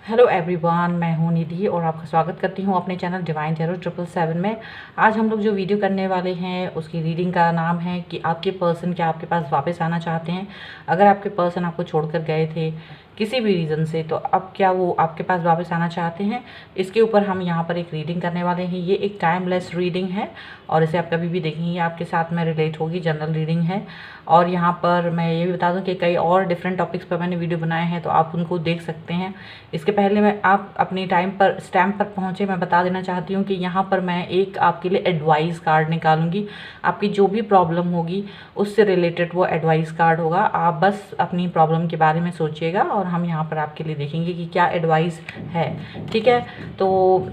Hello everyone, मैं हूं निधि और आपका स्वागत करती हूं अपने चैनल डिवाइन टैरो 777 में। आज हम लोग जो वीडियो करने वाले हैं उसकी रीडिंग का नाम है कि आपके पर्सन क्या आपके पास वापस आना चाहते हैं। अगर आपके पर्सन आपको छोड़कर गए थे किसी भी रीज़न से, तो अब क्या वो आपके पास वापस आना चाहते हैं, इसके ऊपर हम यहाँ पर एक रीडिंग करने वाले हैं। ये एक टाइमलेस रीडिंग है और इसे आप कभी भी देखेंगे आपके साथ में रिलेट होगी। जनरल रीडिंग है और यहाँ पर मैं ये भी बता दूं कि कई और डिफरेंट टॉपिक्स पर मैंने वीडियो बनाए हैं, तो आप उनको देख सकते हैं। इसके पहले मैं आप अपनी टाइम पर स्टैम्प पर पहुँचे, मैं बता देना चाहती हूँ कि यहाँ पर मैं एक आपके लिए एडवाइस कार्ड निकालूंगी। आपकी जो भी प्रॉब्लम होगी उससे रिलेटेड वो एडवाइस कार्ड होगा। आप बस अपनी प्रॉब्लम के बारे में सोचिएगा और हम यहाँ पर आपके लिए देखेंगे कि क्या एडवाइस है। ठीक है, तो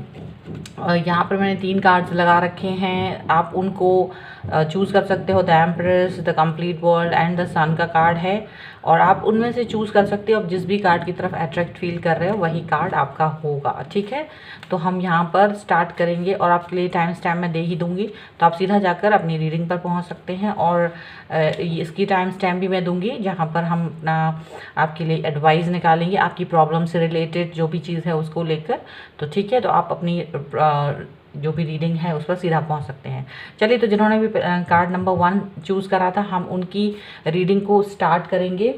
यहाँ पर मैंने 3 कार्ड्स लगा रखे हैं। आप उनको चूज़ कर सकते हो। The empress, the complete world and the sun का कार्ड है और आप उनमें से चूज़ कर सकते हो। आप जिस भी कार्ड की तरफ अट्रैक्ट फील कर रहे हो वही कार्ड आपका होगा। ठीक है, तो हम यहाँ पर स्टार्ट करेंगे और आपके लिए टाइम स्टैम्प मैं दे ही दूँगी, तो आप सीधा जाकर अपनी रीडिंग पर पहुँच सकते हैं। और इसकी टाइम स्टैम्प भी मैं दूँगी जहाँ पर हम आपके लिए एडवाइस निकालेंगे आपकी प्रॉब्लम से रिलेटेड जो भी चीज़ है उसको लेकर। तो ठीक है, तो आप अपनी जो भी रीडिंग है उस पर सीधा पहुंच सकते हैं। चलिए, तो जिन्होंने भी कार्ड नंबर 1 चूज़ करा था हम उनकी रीडिंग को स्टार्ट करेंगे।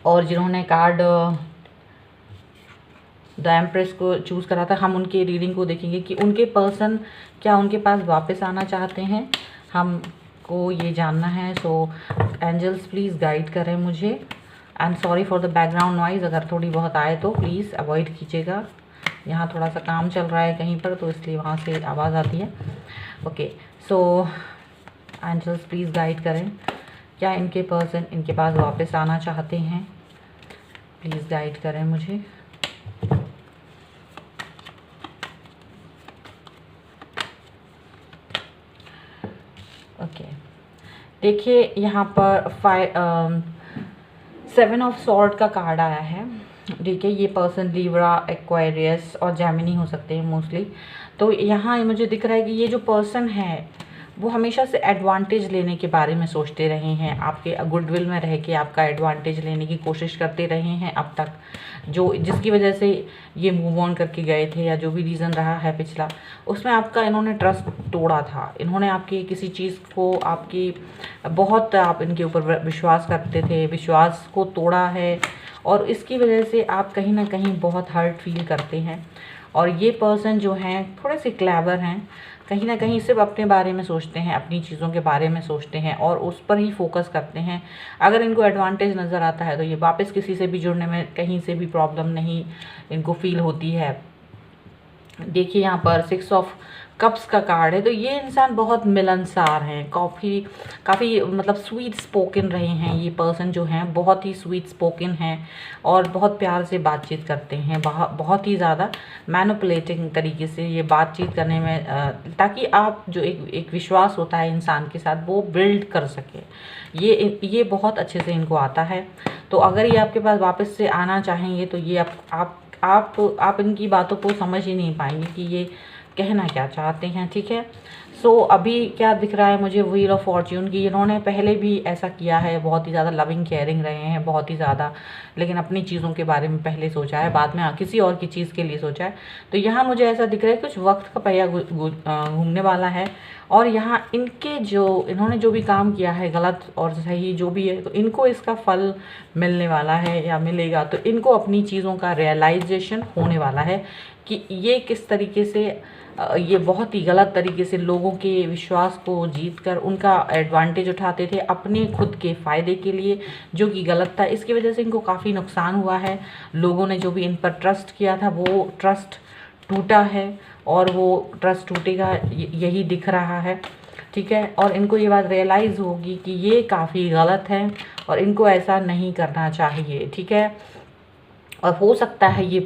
और जिन्होंने कार्ड द एम्प्रेस को चूज़ करा था हम उनकी रीडिंग को देखेंगे कि उनके पर्सन क्या उनके पास वापस आना चाहते हैं, हमको ये जानना है। सो एंजल्स प्लीज़ गाइड करें मुझे। And sorry for the background noise, अगर थोड़ी बहुत आए तो प्लीज़ अवॉइड कीजिएगा। यहाँ थोड़ा सा काम चल रहा है कहीं पर, तो इसलिए वहाँ से आवाज़ आती है। Okay, so angels please guide करें, क्या इनके पर्सन इनके पास वापस आना चाहते हैं। प्लीज़ गाइड करें मुझे। ओके, देखिए यहाँ पर 7 ऑफ सॉर्ड का कार्ड आया है। ठीक है, ये पर्सन लिब्रा, एक्वेरियस और जेमिनी हो सकते हैं मोस्टली। तो यहाँ मुझे दिख रहा है कि ये जो पर्सन है वो हमेशा से एडवांटेज लेने के बारे में सोचते रहे हैं। आपके गुडविल में रह के आपका एडवांटेज लेने की कोशिश करते रहे हैं अब तक, जो जिसकी वजह से ये मूव ऑन करके गए थे या जो भी रीज़न रहा है पिछला, उसमें आपका इन्होंने ट्रस्ट तोड़ा था। इन्होंने आपकी किसी चीज़ को आपकी बहुत आप इनके ऊपर विश्वास करते थे, विश्वास को तोड़ा है और इसकी वजह से आप कहीं ना कहीं बहुत हर्ट फील करते हैं। और ये पर्सन जो हैं थोड़े से क्लेवर हैं, कहीं ना कहीं सिर्फ अपने बारे में सोचते हैं, अपनी चीज़ों के बारे में सोचते हैं और उस पर ही फोकस करते हैं। अगर इनको एडवांटेज नज़र आता है तो ये वापस किसी से भी जुड़ने में कहीं से भी प्रॉब्लम नहीं इनको फील होती है। देखिए यहाँ पर 6 ऑफ कप्स का कार्ड है। तो ये इंसान बहुत मिलनसार हैं, काफ़ी मतलब स्वीट स्पोकन रहे हैं। ये पर्सन जो हैं बहुत ही स्वीट स्पोकन हैं और बहुत प्यार से बातचीत करते हैं, बहुत ही ज़्यादा मैनिपुलेटिंग तरीके से ये बातचीत करने में, ताकि आप जो एक विश्वास होता है इंसान के साथ वो बिल्ड कर सके। ये बहुत अच्छे से इनको आता है। तो अगर ये आपके पास वापस से आना चाहेंगे तो ये आप इनकी बातों को समझ ही नहीं पाएंगे कि ये कहना क्या चाहते हैं। ठीक है, सो अभी क्या दिख रहा है मुझे, व्हील ऑफ फॉर्च्यून की इन्होंने पहले भी ऐसा किया है, बहुत ही ज़्यादा लविंग केयरिंग रहे हैं, बहुत ही ज़्यादा, लेकिन अपनी चीज़ों के बारे में पहले सोचा है, बाद में किसी और की चीज़ के लिए सोचा है। तो यहाँ मुझे ऐसा दिख रहा है कुछ वक्त का पहिया घूमने वाला है और यहाँ इन्होंने जो भी काम किया है, गलत और सही जो भी है, तो इनको इसका फल मिलने वाला है या मिलेगा। तो इनको अपनी चीज़ों का रियलाइजेशन होने वाला है कि ये किस तरीके से ये बहुत ही गलत तरीके से लोगों के विश्वास को जीतकर उनका एडवांटेज उठाते थे अपने खुद के फ़ायदे के लिए, जो कि गलत था। इसकी वजह से इनको काफ़ी नुकसान हुआ है। लोगों ने जो भी इन पर ट्रस्ट किया था वो ट्रस्ट टूटा है और वो ट्रस्ट टूटेगा, यही दिख रहा है। ठीक है, और इनको ये बात रियलाइज़ होगी कि ये काफ़ी गलत है और इनको ऐसा नहीं करना चाहिए। ठीक है, और हो सकता है ये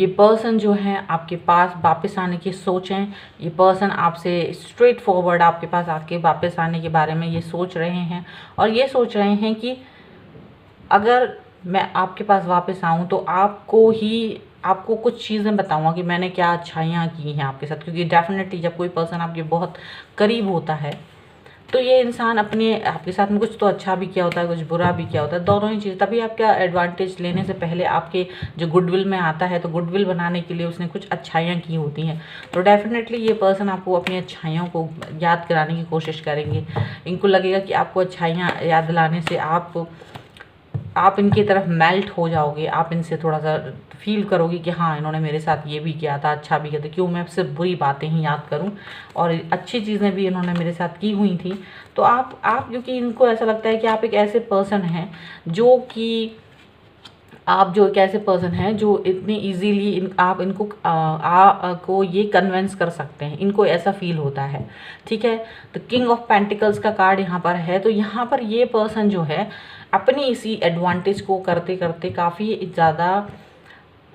पर्सन जो है आपके पास वापस आने की सोचें। ये पर्सन आपसे स्ट्रेट फॉरवर्ड आपके पास आके वापस आने के बारे में ये सोच रहे हैं और ये सोच रहे हैं कि अगर मैं आपके पास वापस आऊँ तो आपको कुछ चीज़ें बताऊँगा कि मैंने क्या अच्छाइयाँ की हैं आपके साथ, क्योंकि डेफिनेटली जब कोई पर्सन आपके बहुत करीब होता है तो ये इंसान अपने आपके साथ में कुछ तो अच्छा भी किया होता है, कुछ बुरा भी किया होता है, दोनों ही चीज़। तभी आपका एडवांटेज लेने से पहले आपके जो गुडविल में आता है, तो गुडविल बनाने के लिए उसने कुछ अच्छाइयाँ की होती हैं। तो डेफिनेटली ये पर्सन आपको अपनी अच्छाइयों को याद कराने की कोशिश करेंगे। इनको लगेगा कि आपको अच्छाइयाँ याद दिलाने से आप इनकी तरफ मेल्ट हो जाओगे, आप इनसे थोड़ा सा फील करोगे कि हाँ, इन्होंने मेरे साथ ये भी किया था, अच्छा भी किया था, क्यों मैं सिर्फ बुरी बातें ही याद करूं, और अच्छी चीज़ें भी इन्होंने मेरे साथ की हुई थी। तो आप क्योंकि इनको ऐसा लगता है कि आप एक ऐसे पर्सन हैं जो कि आप जो एक ऐसे पर्सन हैं जो इतनी इजीली आप इनको को ये कन्विंस कर सकते हैं, इनको ऐसा फील होता है। ठीक है, तो किंग ऑफ पेंटिकल्स का कार्ड यहाँ पर है। तो यहाँ पर ये पर्सन जो है अपनी इसी एडवांटेज को करते करते काफ़ी ज़्यादा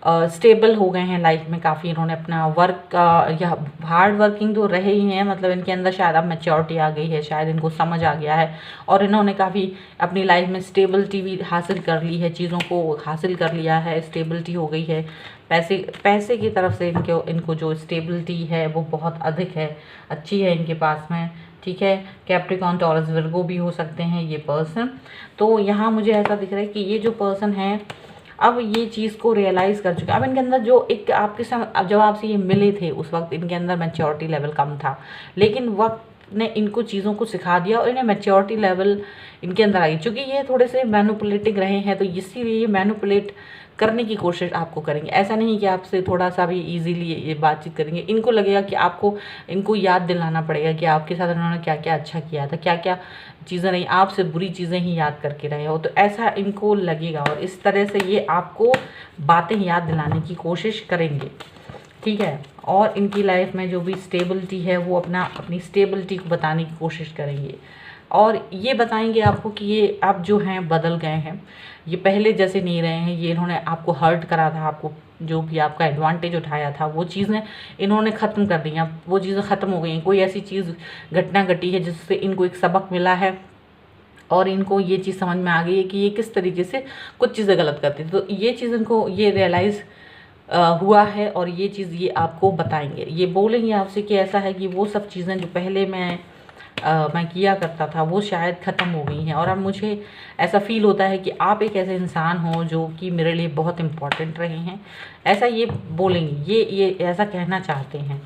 स्टेबल हो गए हैं लाइफ में। काफ़ी इन्होंने अपना वर्क या हार्ड वर्किंग तो रहे ही हैं, मतलब इनके अंदर शायद अब मैच्योरिटी आ गई है, शायद इनको समझ आ गया है, और इन्होंने काफ़ी अपनी लाइफ में स्टेबिलिटी भी हासिल कर ली है, चीज़ों को हासिल कर लिया है, स्टेबिलिटी हो गई है। पैसे की तरफ से इनको जो स्टेबिलिटी है वो बहुत अधिक है, अच्छी है इनके पास में। ठीक है, कैप्रिकॉर्न, टॉरस, विर्गो भी हो सकते हैं ये पर्सन। तो यहाँ मुझे ऐसा दिख रहा है कि ये जो पर्सन है अब ये चीज़ को रियलाइज़ कर चुके हैं। अब इनके अंदर जो एक आपके साथ जब आपसे ये मिले थे उस वक्त इनके अंदर मैच्योरिटी लेवल कम था, लेकिन वक्त ने इनको चीज़ों को सिखा दिया और इन्हें मैच्योरिटी लेवल इनके अंदर आई। चूँकि ये थोड़े से मैनिपुलेटिंग रहे हैं, तो इसीलिए ये मैनिपुलेट करने की कोशिश आपको करेंगे। ऐसा नहीं कि आपसे थोड़ा सा भी इजीली ये बातचीत करेंगे। इनको लगेगा कि आपको इनको याद दिलाना पड़ेगा कि आपके साथ उन्होंने क्या क्या अच्छा किया था, क्या क्या चीज़ें नहीं, आपसे बुरी चीज़ें ही याद करके रहे हो। तो ऐसा इनको लगेगा और इस तरह से ये आपको बातें याद दिलाने की कोशिश करेंगे। ठीक है, और इनकी लाइफ में जो भी स्टेबिलिटी है वो अपनी स्टेबिलिटी को बताने की कोशिश करेंगे, और ये बताएंगे आपको कि ये आप जो हैं बदल गए हैं, ये पहले जैसे नहीं रहे हैं। ये इन्होंने आपको हर्ट करा था, आपको जो भी आपका एडवांटेज उठाया था वो चीज़ें इन्होंने ख़त्म कर दी हैं। वो चीज़ें ख़त्म हो गई हैं। कोई ऐसी चीज़ घटना घटी है जिससे इनको एक सबक मिला है और इनको ये चीज़ समझ में आ गई है कि ये किस तरीके से कुछ चीज़ें गलत करती थी। तो ये चीज़ इनको ये रियलाइज़ हुआ है, और ये चीज़ ये आपको बताएंगे। ये बोलेंगे आपसे कि ऐसा है कि वो सब चीज़ें जो पहले मैं किया करता था वो शायद ख़त्म हो गई हैं, और अब मुझे ऐसा फ़ील होता है कि आप एक ऐसे इंसान हो जो कि मेरे लिए बहुत इम्पोर्टेंट रहे हैं। ऐसा ये बोलेंगे, ये ऐसा कहना चाहते हैं।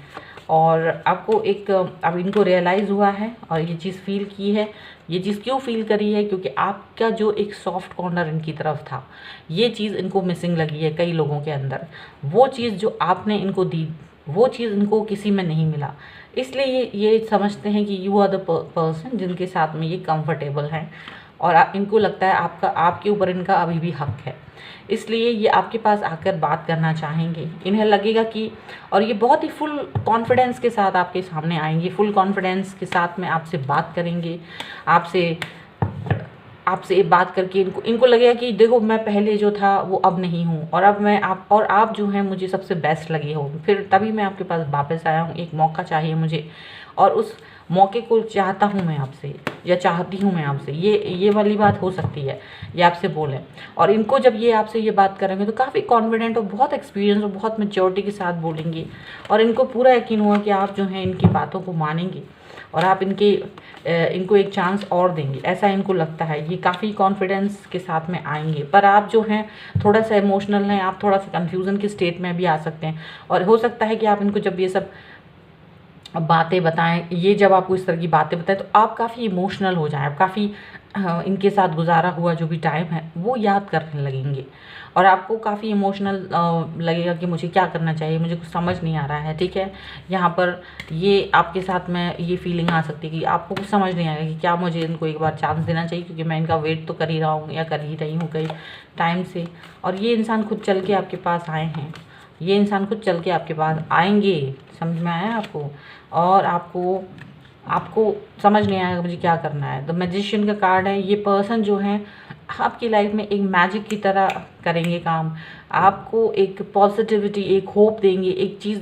और आपको एक अब इनको रियलाइज़ हुआ है और ये चीज़ फ़ील की है। ये चीज़ क्यों फ़ील करी है? क्योंकि आपका जो एक सॉफ्ट कॉर्नर इनकी तरफ था, ये चीज़ इनको मिसिंग लगी है कई लोगों के अंदर। वो चीज़ जो आपने इनको दी, वो चीज़ इनको किसी में नहीं मिला, इसलिए ये समझते हैं कि यू आर द पर्सन जिनके साथ में ये कंफर्टेबल हैं, और इनको लगता है आपके ऊपर इनका अभी भी हक है। इसलिए ये आपके पास आकर बात करना चाहेंगे। इन्हें लगेगा कि, और ये बहुत ही फुल कॉन्फिडेंस के साथ आपके सामने आएंगे, फुल कॉन्फिडेंस के साथ में आपसे बात करेंगे। आपसे बात करके इनको लगेगा कि देखो, मैं पहले जो था वो अब नहीं हूँ, और अब आप जो हैं मुझे सबसे बेस्ट लगे हो, फिर तभी मैं आपके पास वापस आया हूँ। एक मौका चाहिए मुझे, और उस मौके को चाहता हूँ मैं आपसे, या चाहती हूँ मैं आपसे। ये वाली बात हो सकती है, ये आपसे बोलें। और इनको जब ये आपसे ये बात करेंगे तो काफ़ी कॉन्फिडेंट और बहुत एक्सपीरियंस और बहुत मैच्योरिटी के साथ बोलेंगे, और इनको पूरा यकीन हुआ कि आप जो हैं इनकी बातों को मानेंगे और आप इनको एक चांस और देंगे, ऐसा इनको लगता है। ये काफ़ी कॉन्फिडेंस के साथ में आएंगे, पर आप जो हैं थोड़ा सा इमोशनल हैं, आप थोड़ा सा कंफ्यूजन के स्टेट में भी आ सकते हैं। और हो सकता है कि आप इनको जब ये सब बातें बताएं, ये जब आपको इस तरह की बातें बताएं, तो आप काफ़ी इमोशनल हो जाएं, आप काफ़ी इनके साथ गुजारा हुआ जो भी टाइम है वो याद करने लगेंगे, और आपको काफ़ी इमोशनल लगेगा कि मुझे क्या करना चाहिए, मुझे कुछ समझ नहीं आ रहा है। ठीक है, यहाँ पर ये आपके साथ में ये फीलिंग आ सकती है कि आपको कुछ समझ नहीं आएगा कि क्या मुझे इनको एक बार चांस देना चाहिए, क्योंकि मैं इनका वेट तो कर ही रहा हूँ या कर ही रही हूँ कई टाइम से। और ये इंसान खुद चल के आपके पास आए हैं, ये इंसान खुद चल के आपके पास आएंगे। समझ में आया आपको? और आपको समझ नहीं आएगा मुझे क्या करना है। द मैजिशियन का कार्ड है। ये पर्सन जो है आपकी लाइफ में एक मैजिक की तरह करेंगे काम, आपको एक पॉजिटिविटी, एक होप देंगे, एक चीज़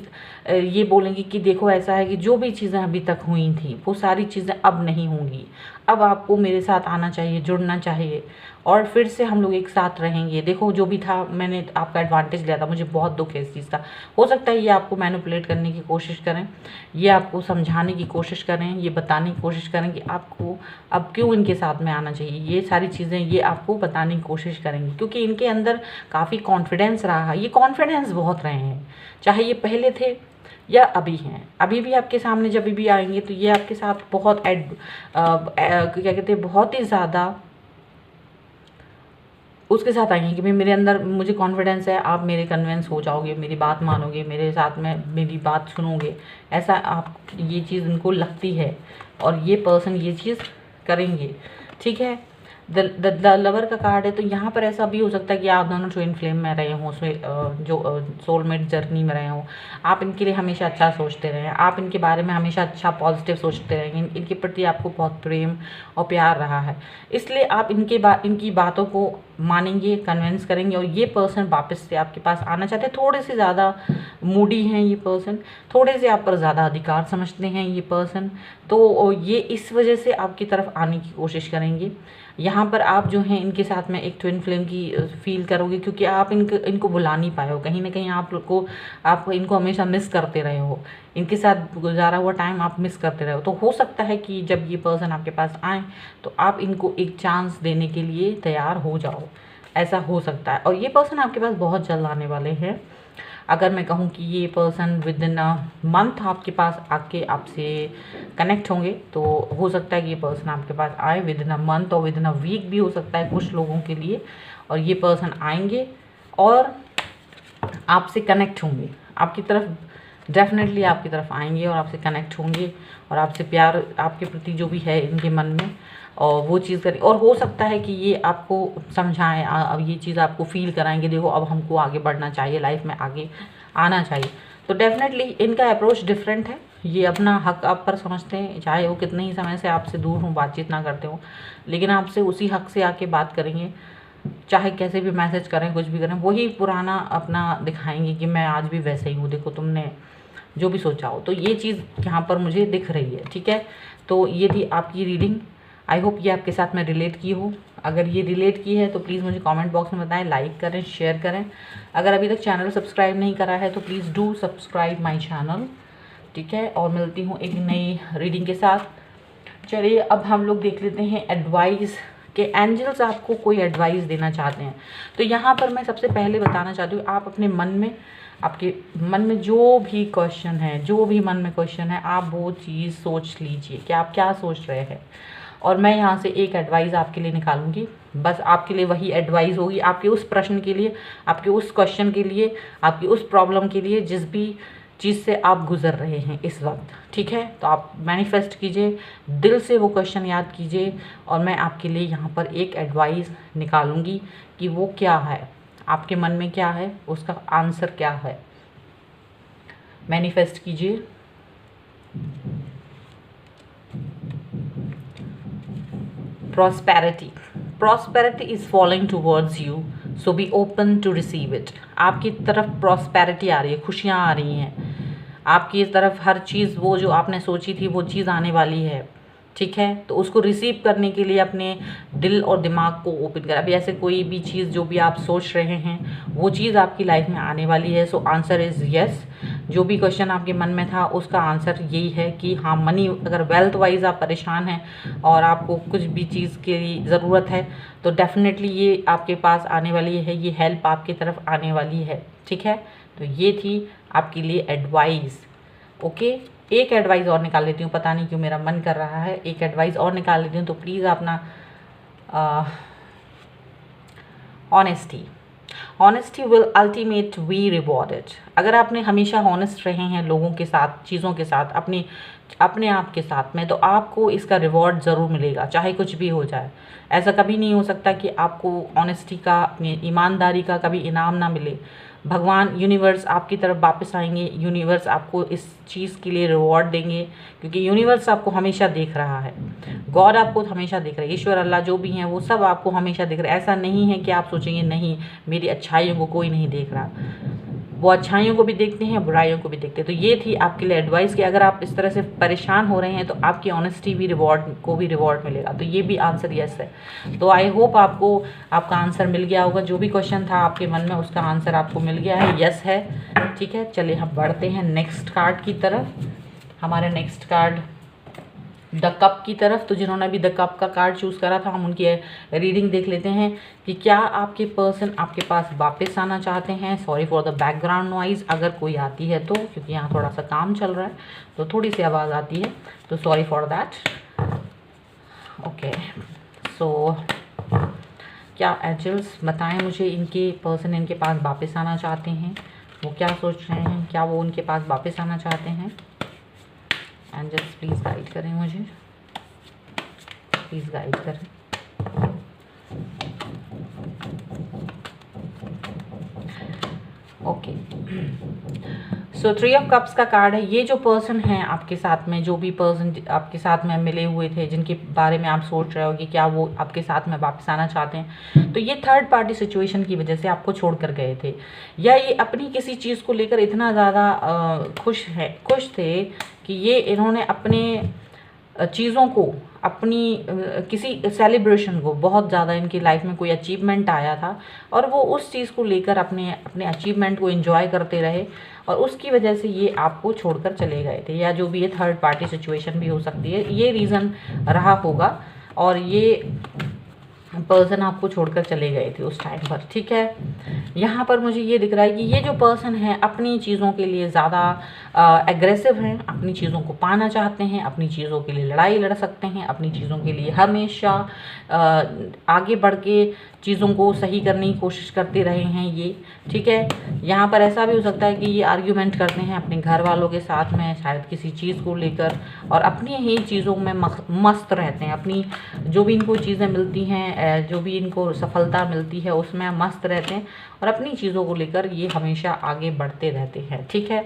ये बोलेंगे कि देखो ऐसा है कि जो भी चीज़ें अभी तक हुई थी वो सारी चीज़ें अब नहीं होंगी, अब आपको मेरे साथ आना चाहिए, जुड़ना चाहिए और फिर से हम लोग एक साथ रहेंगे। देखो जो भी था मैंने आपका एडवांटेज लिया था, मुझे बहुत दुख है इस चीज़ का। हो सकता है ये आपको मैनिपुलेट करने की कोशिश करें, ये आपको समझाने की कोशिश करें, ये बताने की कोशिश करें कि आपको अब क्यों इनके साथ में आना चाहिए। ये सारी चीज़ें ये आपको बताने की कोशिश करेंगे क्योंकि इनके अंदर काफ़ी कॉन्फिडेंस रहा है, ये कॉन्फिडेंस बहुत रहे हैं, चाहे ये पहले थे या अभी हैं। अभी भी आपके सामने जब भी आएंगे तो ये आपके साथ बहुत क्या कहते हैं, बहुत ही ज़्यादा उसके साथ आएंगे कि भाई मेरे अंदर मुझे कॉन्फिडेंस है, आप मेरे कन्विंस हो जाओगे, मेरी बात मानोगे, मेरे साथ में मेरी बात सुनोगे, ऐसा आप ये चीज़ उनको लगती है और ये पर्सन ये चीज़ करेंगे। ठीक है, द लवर का कार्ड है, तो यहाँ पर ऐसा भी हो सकता है कि आप दोनों ट्विन फ्लेम में रहे हों, जो सोलमेट जर्नी में रहे हों, आप इनके लिए हमेशा अच्छा सोचते रहें, आप इनके बारे में हमेशा अच्छा पॉजिटिव सोचते रहेंगे, इनके प्रति आपको बहुत प्रेम और प्यार रहा है, इसलिए आप इनकी बातों को मानेंगे, कन्विंस करेंगे और ये पर्सन वापस से आपके पास आना चाहते हैं। थोड़े से ज़्यादा मूडी हैं ये पर्सन, थोड़े से आप पर ज़्यादा अधिकार समझते हैं ये पर्सन, तो ये इस वजह से आपकी तरफ आने की कोशिश करेंगे। यहाँ पर आप जो हैं इनके साथ में एक ट्विन फ्लेम की फील करोगे क्योंकि आप इनको भुला नहीं पाए हो, कहीं ना कहीं आप इनको हमेशा मिस करते रहे हो, इनके साथ गुजारा हुआ टाइम आप मिस करते रहे हो। तो हो सकता है कि जब ये पर्सन आपके पास आए तो आप इनको एक चांस देने के लिए तैयार हो जाओ, ऐसा हो सकता है। और ये पर्सन आपके पास बहुत जल्द आने वाले हैं। अगर मैं कहूँ कि ये person with in a month आपके पास आके आपसे कनेक्ट होंगे तो हो सकता है कि ये पर्सन आपके पास आए विद इन अ मंथ और विद इन अ वीक भी हो सकता है कुछ लोगों के लिए। और ये पर्सन आएंगे और आपसे कनेक्ट होंगे, आपकी तरफ डेफिनेटली आपकी तरफ आएंगे और आपसे कनेक्ट होंगे और आपसे प्यार आपके प्रति जो भी है इनके मन में और वो चीज़ करें। और हो सकता है कि ये आपको समझाएं, अब ये चीज़ आपको फील कराएंगे, देखो अब हमको आगे बढ़ना चाहिए, लाइफ में आगे आना चाहिए। तो डेफिनेटली इनका अप्रोच डिफरेंट है, ये अपना हक आप पर समझते हैं, चाहे वो कितने ही समय से आपसे दूर हों, बातचीत ना करते हों, लेकिन आपसे उसी हक से आके बात करेंगे, चाहे कैसे भी मैसेज करें, कुछ भी करें, वही पुराना अपना दिखाएंगे कि मैं आज भी वैसे ही हूँ, देखो तुमने जो भी सोचा हो। तो ये चीज़ यहाँ पर मुझे दिख रही है। ठीक है, तो ये थी आपकी रीडिंग। आई होप ये आपके साथ में रिलेट की हो। अगर ये रिलेट की है तो प्लीज़ मुझे कमेंट बॉक्स में बताएं, लाइक करें, शेयर करें। अगर अभी तक चैनल सब्सक्राइब नहीं करा है तो please do subscribe my channel. ठीक है, और मिलती हूँ एक नई रीडिंग के साथ। चलिए अब हम लोग देख लेते हैं एडवाइस कि एंजल्स आपको कोई एडवाइस देना चाहते हैं। तो यहाँ पर मैं सबसे पहले बताना चाहती हूँ, आप अपने मन में, आपके मन में जो भी क्वेश्चन है, जो भी मन में क्वेश्चन है, आप वो चीज़ सोच लीजिए कि आप क्या सोच रहे हैं और मैं यहाँ से एक एडवाइस आपके लिए निकालूंगी। बस आपके लिए वही एडवाइस होगी, आपके उस प्रश्न के लिए, आपके उस क्वेश्चन के लिए, आपकी उस प्रॉब्लम के लिए, जिस भी चीज़ से आप गुजर रहे हैं इस वक्त। ठीक है, तो आप मैनिफेस्ट कीजिए, दिल से वो क्वेश्चन याद कीजिए और मैं आपके लिए यहाँ पर एक एडवाइस निकालूंगी कि वो क्या है, आपके मन में क्या है, उसका आंसर क्या है। मैनिफेस्ट कीजिए। Prosperity is following towards you, so be open to receive it. आपकी तरफ प्रॉस्पेरिटी आ रही है, खुशियाँ आ रही हैं आपकी तरफ, हर चीज़ वो जो आपने सोची थी वो चीज़ आने वाली है। ठीक है, तो उसको रिसीव करने के लिए अपने दिल और दिमाग को ओपन करें। अभी ऐसे कोई भी चीज़ जो भी आप सोच रहे हैं वो चीज़ आपकी लाइफ में आने वाली है। So answer is yes. जो भी क्वेश्चन आपके मन में था उसका आंसर यही है कि हाँ, मनी, अगर वेल्थ वाइज आप परेशान हैं और आपको कुछ भी चीज़ की ज़रूरत है तो डेफिनेटली ये आपके पास आने वाली है, ये हेल्प आपकी तरफ आने वाली है। ठीक है, तो ये थी आपके लिए एडवाइस। ओके, एक एडवाइस और निकाल लेती हूँ, पता नहीं क्यों मेरा मन कर रहा है, एक एडवाइस और निकाल लेती हूँ। तो प्लीज़ अपना honesty will ultimately be rewarded. अगर आपने हमेशा ऑनेस्ट रहे हैं लोगों के साथ, चीज़ों के साथ, अपने आप के साथ में, तो आपको इसका रिवॉर्ड ज़रूर मिलेगा, चाहे कुछ भी हो जाए। ऐसा कभी नहीं हो सकता कि आपको ऑनेस्टी का, अपनी ईमानदारी का कभी इनाम ना मिले। भगवान यूनिवर्स आपकी तरफ वापस आएंगे, यूनिवर्स आपको इस चीज़ के लिए रिवॉर्ड देंगे, क्योंकि यूनिवर्स आपको हमेशा देख रहा है, गॉड आपको हमेशा देख रहा है, ईश्वर अल्लाह जो भी हैं वो सब आपको हमेशा देख रहे हैं। ऐसा नहीं है कि आप सोचेंगे नहीं मेरी अच्छाइयों को कोई नहीं देख रहा, वो अच्छाइयों को भी देखते हैं, बुराइयों को भी देखते हैं। तो ये थी आपके लिए एडवाइस कि अगर आप इस तरह से परेशान हो रहे हैं तो आपकी ऑनेस्टी भी रिवॉर्ड मिलेगा। तो ये भी आंसर यस है। तो आई होप आपको आपका आंसर मिल गया होगा, जो भी क्वेश्चन था आपके मन में उसका आंसर आपको मिल गया है, यस है। ठीक है, चलिए हम बढ़ते हैं नेक्स्ट कार्ड की तरफ। हमारे नेक्स्ट कार्ड द कप की तरफ। तो जिन्होंने भी द कप का कार्ड चूज़ करा था, हम उनकी रीडिंग देख लेते हैं कि क्या आपके पर्सन आपके पास वापस आना चाहते हैं। Sorry for the background noise, अगर कोई आती है तो, क्योंकि यहाँ थोड़ा सा काम चल रहा है तो थोड़ी सी आवाज़ आती है, तो सॉरी फॉर दैट। ओके, सो क्या एंजल्स बताएं मुझे, इनके पर्सन इनके पास वापस आना चाहते हैं, वो क्या सोच रहे हैं, क्या वो उनके पास वापस आना चाहते हैं। एंजल्स प्लीज़ गाइड करें मुझे, प्लीज़ गाइड करें। ओके, सो 3 ऑफ कप्स का कार्ड है। ये जो पर्सन है आपके साथ में, जो भी पर्सन आपके साथ में मिले हुए थे, जिनके बारे में आप सोच रहे हो कि क्या वो आपके साथ में वापस आना चाहते हैं, तो ये थर्ड पार्टी सिचुएशन की वजह से आपको छोड़ कर गए थे, या ये अपनी किसी चीज़ को लेकर इतना ज़्यादा खुश थे कि ये इन्होंने अपने चीज़ों को, अपनी किसी सेलिब्रेशन को, बहुत ज़्यादा इनकी लाइफ में कोई अचीवमेंट आया था और वो उस चीज़ को लेकर अपने अचीवमेंट को एंजॉय करते रहे और उसकी वजह से ये आपको छोड़कर चले गए थे, या जो भी ये थर्ड पार्टी सिचुएशन भी हो सकती है, ये रीज़न रहा होगा और ये पर्सन आपको छोड़कर चले गए थे उस टाइम पर। ठीक है, यहाँ पर मुझे ये दिख रहा है कि ये जो पर्सन है अपनी चीज़ों के लिए ज़्यादा एग्रेसिव हैं, अपनी चीज़ों को पाना चाहते हैं, अपनी चीज़ों के लिए लड़ाई लड़ सकते हैं, अपनी चीज़ों के लिए हमेशा आगे बढ़ के चीज़ों को सही करने की कोशिश करते रहे हैं ये। ठीक है, यहाँ पर ऐसा भी हो सकता है कि ये आर्ग्यूमेंट करते हैं अपने घर वालों के साथ में, शायद किसी चीज़ को लेकर, और अपनी ही चीज़ों में मस्त रहते हैं, अपनी जो भी इनको चीज़ें मिलती हैं, जो भी इनको सफलता मिलती है उसमें मस्त रहते हैं और अपनी चीज़ों को लेकर ये हमेशा आगे बढ़ते रहते हैं। ठीक है,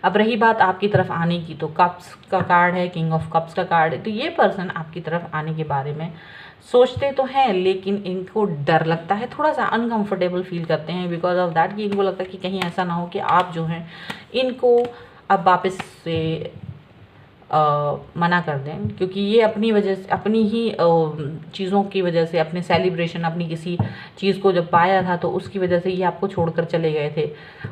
अब रही बात आपकी तरफ आने की, तो कप्स का कार्ड है, किंग ऑफ कप्स का कार्ड है। तो ये पर्सन आपकी तरफ आने के बारे में सोचते तो हैं, लेकिन इनको डर लगता है, थोड़ा सा अनकंफर्टेबल फील करते हैं बिकॉज ऑफ दैट, कि इनको लगता है कि कहीं ऐसा ना हो कि आप जो हैं इनको अब वापस से मना कर दें, क्योंकि ये अपनी वजह से, अपनी ही चीज़ों की वजह से, अपने सेलिब्रेशन, अपनी किसी चीज़ को जब पाया था तो उसकी वजह से ये आपको छोड़कर चले गए थे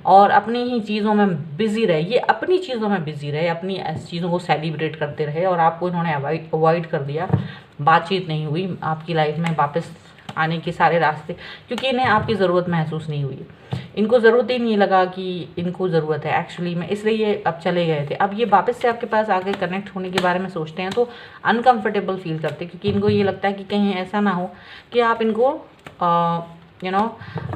और अपनी ही चीज़ों में बिज़ी रहे, ये अपनी चीज़ों में बिज़ी रहे, अपनी चीज़ों को सेलिब्रेट करते रहे और आपको इन्होंने अवॉइड कर दिया, बातचीत नहीं हुई आपकी लाइफ में वापस आने के सारे रास्ते, क्योंकि इन्हें आपकी ज़रूरत महसूस नहीं हुई, इनको ज़रूरत ही नहीं लगा कि इनको ज़रूरत है एक्चुअली में, इसलिए ये अब चले गए थे। अब ये वापस से आपके पास आके कनेक्ट होने के बारे में सोचते हैं तो अनकंफर्टेबल फील करते हैं, क्योंकि इनको ये लगता है कि कहीं ऐसा ना हो कि आप इनको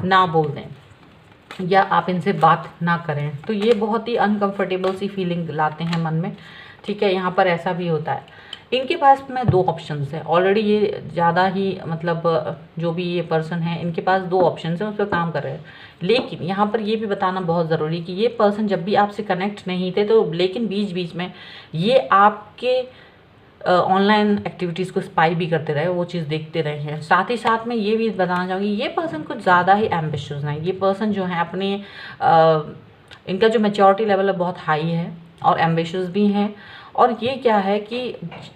ना बोल दें या आप इनसे बात ना करें, तो ये बहुत ही अनकंफर्टेबल सी फीलिंग लाते हैं मन में। ठीक है, यहाँ पर ऐसा भी होता है। इनके पास में 2 ऑप्शंस हैं ऑलरेडी, ये ज़्यादा ही मतलब जो भी ये पर्सन है इनके पास 2 ऑप्शंस हैं, उस पर काम कर रहे हैं। लेकिन यहाँ पर ये भी बताना बहुत ज़रूरी कि ये पर्सन जब भी आपसे कनेक्ट नहीं थे तो, लेकिन बीच बीच में ये आपके ऑनलाइन एक्टिविटीज़ को स्पाई भी करते रहे, वो चीज़ देखते रहे हैं। साथ ही साथ में ये भी बताना चाहूँगी, ये पर्सन कुछ ज़्यादा ही एम्बिशियस है। ये पर्सन जो है अपने इनका जो मैच्योरिटी लेवल है बहुत हाई है और एम्बिशियस भी हैं, और ये क्या है कि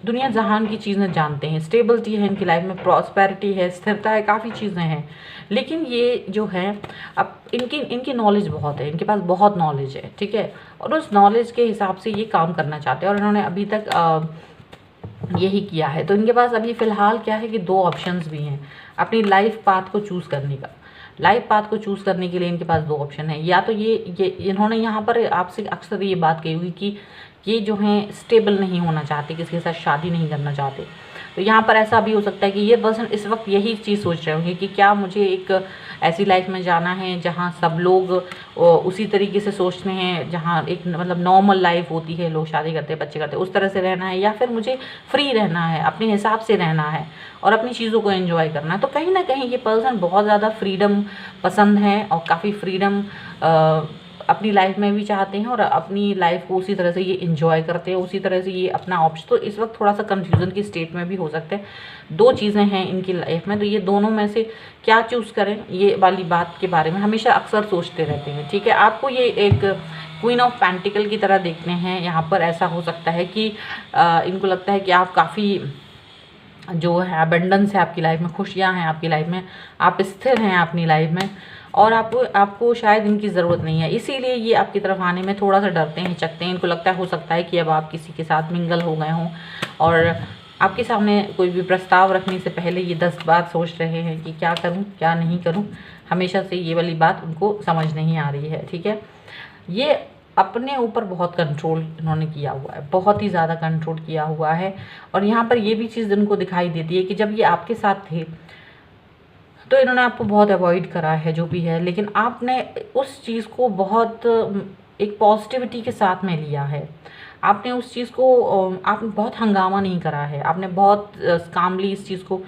दुनिया जहान की चीज़ें जानते हैं, स्टेबिलिटी है इनकी लाइफ में, प्रॉस्पेरिटी है, स्थिरता है, काफ़ी चीज़ें हैं। लेकिन ये जो है अब इनकी नॉलेज बहुत है, इनके पास बहुत नॉलेज है। ठीक है, और उस नॉलेज के हिसाब से ये काम करना चाहते हैं और इन्होंने अभी तक यही किया है। तो इनके पास अभी फ़िलहाल क्या है कि 2 ऑप्शंस भी हैं अपनी लाइफ पाथ को चूज़ करने का। लाइफ पाथ को चूज़ करने के लिए इनके पास 2 ऑप्शन है, या तो ये इन्होंने यहाँ पर आपसे अक्सर ये बात कही हुई कि ये जो हैं स्टेबल नहीं होना चाहते, किसी के साथ शादी नहीं करना चाहते, तो यहाँ पर ऐसा भी हो सकता है कि ये पर्सन इस वक्त यही चीज़ सोच रहे होंगे कि क्या मुझे एक ऐसी लाइफ में जाना है जहाँ सब लोग उसी तरीके से सोचते हैं, जहाँ एक मतलब नॉर्मल लाइफ होती है, लोग शादी करते हैं, बच्चे करते हैं, उस तरह से रहना है, या फिर मुझे फ्री रहना है, अपने हिसाब से रहना है और अपनी चीज़ों को एंजॉय करना है। तो कहीं ना कहीं ये पर्सन बहुत ज़्यादा फ्रीडम पसंद है और काफ़ी फ्रीडम अपनी लाइफ में भी चाहते हैं और अपनी लाइफ को उसी तरह से ये इंजॉय करते हैं, उसी तरह से ये अपना ऑप्शन। तो इस वक्त थोड़ा सा कंफ्यूजन की स्टेट में भी हो सकते हैं। दो चीज़ें हैं इनकी लाइफ में, तो ये दोनों में से क्या चूज़ करें, ये वाली बात के बारे में हमेशा अक्सर सोचते रहते हैं। ठीक है, आपको ये एक क्वीन ऑफ पेंटिकल की तरह देखते हैं। यहाँ पर ऐसा हो सकता है कि इनको लगता है कि आप काफ़ी जो है अबंडेंस है आपकी लाइफ में, खुशियाँ हैं आपकी लाइफ में, आप स्थिर हैं अपनी लाइफ में और आपको शायद इनकी ज़रूरत नहीं है, इसीलिए ये आपकी तरफ आने में थोड़ा सा डरते हैं, हिचकते हैं। इनको लगता है हो सकता है कि अब आप किसी के साथ मिंगल हो गए हों और आपके सामने कोई भी प्रस्ताव रखने से पहले ये 10 बार सोच रहे हैं कि क्या करूं क्या नहीं करूं। हमेशा से ये वाली बात उनको समझ नहीं आ रही है। ठीक है, ये अपने ऊपर बहुत कंट्रोल इन्होंने किया हुआ है, बहुत ही ज़्यादा कंट्रोल किया हुआ है। और यहाँ पर ये भी चीज़ इनको दिखाई देती है कि जब ये आपके साथ थे तो इन्होंने आपको बहुत अवॉइड करा है जो भी है, लेकिन आपने उस चीज़ को बहुत एक पॉजिटिविटी के साथ में लिया है। आपने उस चीज़ को आपने बहुत हंगामा नहीं करा है, आपने बहुत कामली इस चीज़ को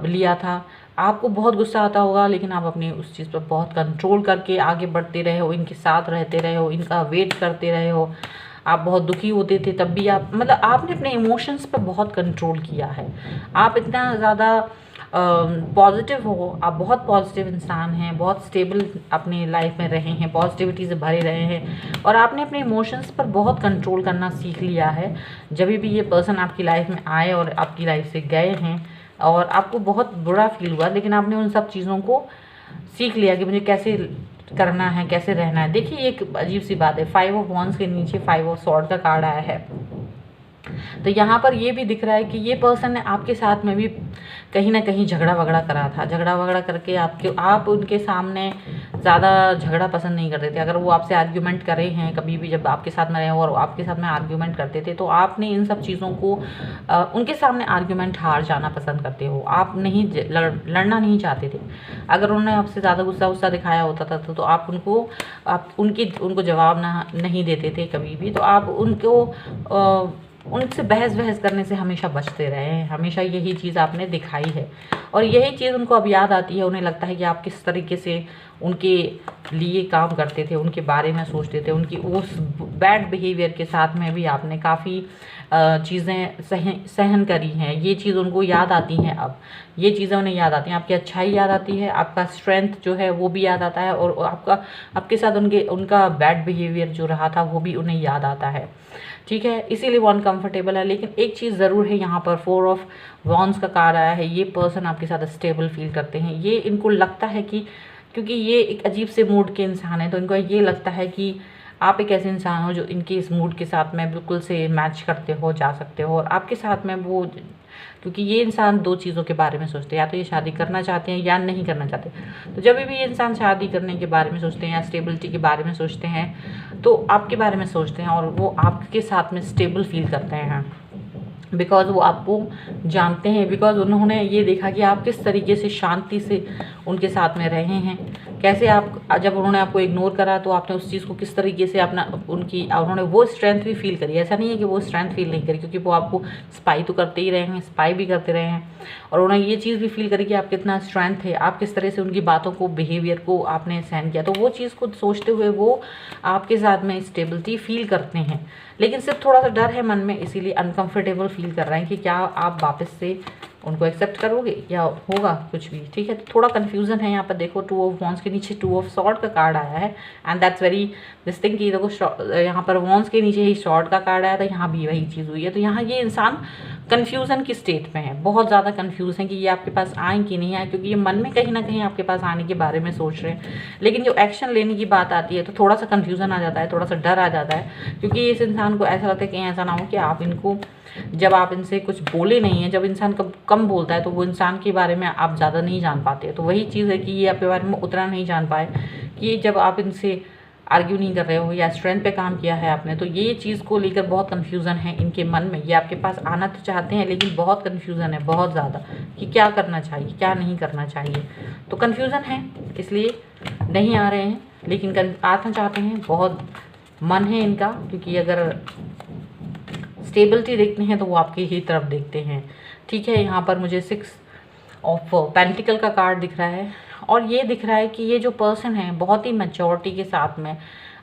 लिया था। आपको बहुत गुस्सा आता होगा लेकिन आप अपनी उस चीज़ पर बहुत कंट्रोल करके आगे बढ़ते रहे हो, इनके साथ रहते रहे हो, इनका वेट करते रहे हो। आप बहुत दुखी होते थे तब भी आप मतलब आपने अपने इमोशंस पर बहुत कंट्रोल किया है। आप इतना ज़्यादा पॉजिटिव हो, आप बहुत पॉजिटिव इंसान हैं, बहुत स्टेबल अपनी लाइफ में रहे हैं, पॉजिटिविटी से भरे रहे हैं और आपने अपने इमोशंस पर बहुत कंट्रोल करना सीख लिया है। जब भी ये पर्सन आपकी लाइफ में आए और आपकी लाइफ से गए हैं और आपको बहुत बुरा फील हुआ, लेकिन आपने उन सब चीज़ों को सीख लिया कि मुझे कैसे करना है, कैसे रहना है। देखिए एक अजीब सी बात है, 5 ऑफ वॉन्ड्स के नीचे 5 ऑफ स्वॉर्ड का कार्ड आया है। तो यहाँ पर ये भी दिख रहा है कि ये पर्सन ने आपके साथ में भी कहीं ना कहीं झगड़ा वगड़ा करा था, झगड़ा वगड़ा करके आप उनके सामने ज़्यादा झगड़ा पसंद नहीं करते थे। अगर वो आपसे आर्ग्यूमेंट करे हैं कभी भी, जब आपके साथ में रहे हो और आपके साथ में आर्ग्यूमेंट करते थे, तो आपने इन सब चीज़ों को उनके सामने आर्ग्यूमेंट हार जाना पसंद करते हो। आप नहीं लड़ना नहीं चाहते थे। अगर उन्होंने आपसे ज़्यादा गुस्सा दिखाया होता था तो आप उनको जवाब नहीं देते थे कभी भी। तो आप उनसे बहस करने से हमेशा बचते रहे हैं, हमेशा यही चीज़ आपने दिखाई है और यही चीज़ उनको अब याद आती है। उन्हें लगता है कि आप किस तरीके से उनके लिए काम करते थे, उनके बारे में सोचते थे, उनकी उस बैड बिहेवियर के साथ में भी आपने काफ़ी चीज़ें सहन करी हैं। ये चीज़ उनको याद आती हैं, अब ये चीज़ें उन्हें याद आती हैं। आपकी अच्छाई याद आती है, आपका स्ट्रेंथ जो है वो भी याद आता है और आपके साथ उनका बैड बिहेवियर जो रहा था वो भी उन्हें याद आता है। ठीक है, इसीलिए वो अनकंफर्टेबल है। लेकिन एक चीज़ ज़रूर है, यहाँ पर 4 ऑफ वॉन्ड्स का कार्ड आया है। ये पर्सन आपके साथ स्टेबल फील करते हैं। ये इनको लगता है कि क्योंकि ये एक अजीब से मूड के इंसान है, तो इनको ये लगता है कि आप एक ऐसे इंसान हो जो इनके इस मूड के साथ में बिल्कुल से मैच करते हो, जा सकते हो। और आपके साथ में वो, क्योंकि ये इंसान 2 चीज़ों के बारे में सोचते हैं, या तो ये शादी करना चाहते हैं या नहीं करना चाहते। तो जब भी ये इंसान शादी करने के बारे में सोचते हैं या स्टेबिलिटी के बारे में सोचते हैं तो आपके बारे में सोचते हैं और वो आपके साथ में स्टेबल फील करते हैं। बिकॉज़ वो आपको जानते हैं, बिकॉज़ उन्होंने ये देखा कि आप किस तरीके से शांति से उनके साथ में रहे हैं, कैसे आप जब उन्होंने आपको इग्नोर करा तो आपने उस चीज़ को किस तरीके से उन्होंने वो स्ट्रेंथ भी फील करी। ऐसा नहीं है कि वो स्ट्रेंथ फील नहीं करी, क्योंकि वो आपको स्पाई तो करते ही रहे हैं, स्पाई भी करते रहे हैं और उन्होंने ये चीज़ भी फील करी कि आप कितना स्ट्रेंथ है, आप किस तरह से उनकी बातों को, बिहेवियर को आपने सहन किया। तो वो चीज़ को सोचते हुए वो आपके साथ में स्टेबिलिटी फील करते हैं, लेकिन सिर्फ थोड़ा सा डर है मन में, इसीलिए अनकंफर्टेबल फील कर रहे हैं कि क्या आप वापस से उनको एक्सेप्ट करोगे या होगा कुछ भी। ठीक है, तो थोड़ा कन्फ्यूज़न है यहाँ पर। देखो 2 ऑफ वॉन्ड्स के नीचे 2 ऑफ स्वॉर्ड का कार्ड आया है and that's very this thing कि देखो यहाँ पर वॉन्ड्स के नीचे ही स्वॉर्ड का कार्ड आया था, यहाँ भी वही चीज़ हुई है। तो यहाँ ये इंसान कन्फ्यूज़न की स्टेट में है, बहुत ज़्यादा कन्फ्यूज़ है कि ये आपके पास आए कि नहीं आए, क्योंकि ये मन में कहीं ना कहीं आपके पास आने के बारे में सोच रहे हैं, लेकिन जो एक्शन लेने की बात आती है तो थोड़ा सा कन्फ्यूज़न आ जाता है, थोड़ा सा डर आ जाता है, क्योंकि इस इंसान को ऐसा लगता है कि ऐसा ना हो कि आप इनको, जब आप इनसे कुछ बोले नहीं हैं, जब इंसान कम बोलता है तो वो इंसान के बारे में आप ज़्यादा नहीं जान पाते। तो वही चीज़ है कि ये आपके बारे में उतना नहीं जान पाए कि जब आप इनसे आर्ग्यू नहीं कर रहे हो या स्ट्रेंथ पे काम किया है आपने, तो ये चीज़ को लेकर बहुत कन्फ्यूज़न है इनके मन में। ये आपके पास आना तो चाहते हैं लेकिन बहुत कन्फ्यूज़न है, बहुत ज़्यादा, कि क्या करना चाहिए क्या नहीं करना चाहिए। तो कन्फ्यूज़न है इसलिए नहीं आ रहे हैं, लेकिन आना चाहते हैं, बहुत मन है इनका, क्योंकि अगर स्टेबिलिटी देखते हैं तो वो आपकी ही तरफ देखते हैं। ठीक है, यहाँ पर मुझे 6 ऑफ पेंटिकल का कार्ड दिख रहा है और ये दिख रहा है कि ये जो पर्सन है बहुत ही मैच्योरिटी के साथ में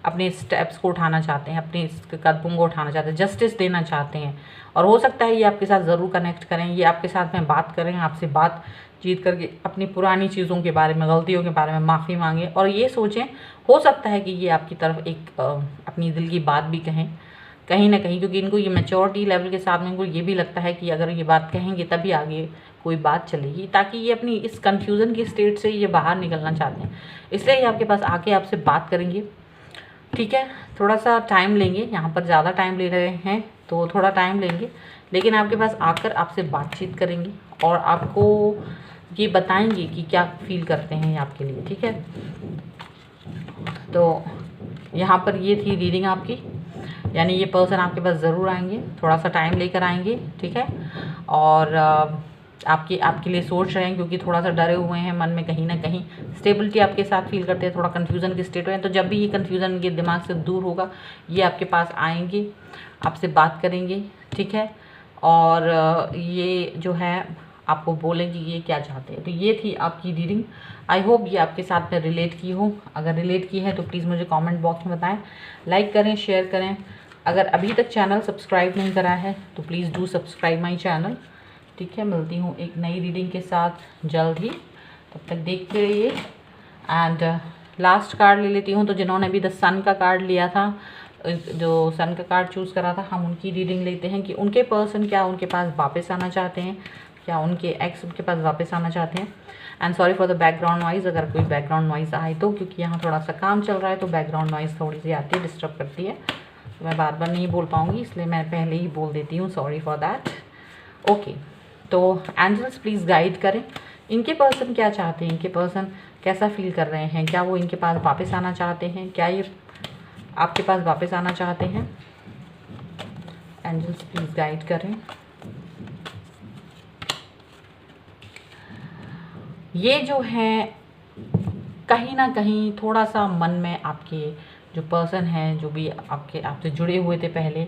अपने स्टेप्स को उठाना चाहते हैं, अपने कदमों को उठाना चाहते हैं, जस्टिस देना चाहते हैं। और हो सकता है ये आपके साथ ज़रूर कनेक्ट करें, ये आपके साथ में बात करें, आपसे बातचीत करके अपनी पुरानी चीज़ों के बारे में, गलतियों के बारे में माफ़ी मांगें और ये सोचें, हो सकता है कि ये आपकी तरफ एक अपनी दिल की बात भी कहें कहीं ना कहीं, क्योंकि इनको ये मैच्योरिटी लेवल के साथ में इनको ये भी लगता है कि अगर ये बात कहेंगे तभी आगे कोई बात चलेगी, ताकि ये अपनी इस कन्फ्यूज़न की स्टेट से ये बाहर निकलना चाहते हैं। इसलिए ये आपके पास आके आपसे बात करेंगे। ठीक है, थोड़ा सा टाइम लेंगे, यहाँ पर ज़्यादा टाइम ले रहे हैं तो थोड़ा टाइम लेंगे, लेकिन आपके पास आकर आपसे बातचीत करेंगे और आपको ये बताएंगे कि क्या फील करते हैं ये आपके लिए। ठीक है, तो यहाँ पर ये थी रीडिंग आपकी, यानी ये पर्सन आपके पास ज़रूर आएंगे, थोड़ा सा टाइम लेकर आएंगे। ठीक है, और आपके लिए सोच रहे हैं, क्योंकि थोड़ा सा डरे हुए हैं मन में, कहीं ना कहीं स्टेबिलिटी आपके साथ फील करते हैं, थोड़ा कन्फ्यूज़न के स्टेट में। तो जब भी ये कन्फ्यूज़न इनके दिमाग से दूर होगा, ये आपके पास आएंगे, आपसे बात करेंगे। ठीक है, और ये जो है आपको बोलेंगे ये क्या चाहते हैं। तो ये थी आपकी रीडिंग। आई होप ये आपके साथ में रिलेट की हो। अगर रिलेट की है तो प्लीज़ मुझे कमेंट बॉक्स में बताएं, लाइक करें, शेयर करें। अगर अभी तक चैनल सब्सक्राइब नहीं करा है तो please do subscribe my channel. ठीक है, मिलती हूँ एक नई रीडिंग के साथ जल्द ही, तब तक देखते रहिए। एंड लास्ट कार्ड ले लेती हूँ। तो जिन्होंने अभी द सन का कार्ड लिया था, जो सन का कार्ड चूज़ करा था, हम उनकी रीडिंग लेते हैं कि उनके पर्सन क्या उनके पास वापस आना चाहते हैं, क्या उनके एक्स उनके पास वापस आना चाहते हैं। And sorry for the background noise, अगर कोई बैकग्राउंड नॉइज़ आए तो, क्योंकि यहाँ थोड़ा सा काम चल रहा है तो बैकग्राउंड नॉइज़ थोड़ी सी आती है, डिस्टर्ब करती है, तो मैं बार बार नहीं बोल पाऊँगी, इसलिए मैं पहले ही बोल देती हूँ, सॉरी फॉर दैट। ओके, तो एंजल्स प्लीज़ गाइड करें, इनके पर्सन क्या चाहते हैं, इनके पर्सन कैसा फील कर रहे हैं, क्या वो इनके पास वापस आना चाहते हैं, क्या ये आपके पास वापस आना चाहते हैं। एंजल्स प्लीज़ गाइड करें। ये जो है कहीं ना कहीं थोड़ा सा मन में आपके जो पर्सन हैं, जो भी आपसे जुड़े हुए थे पहले,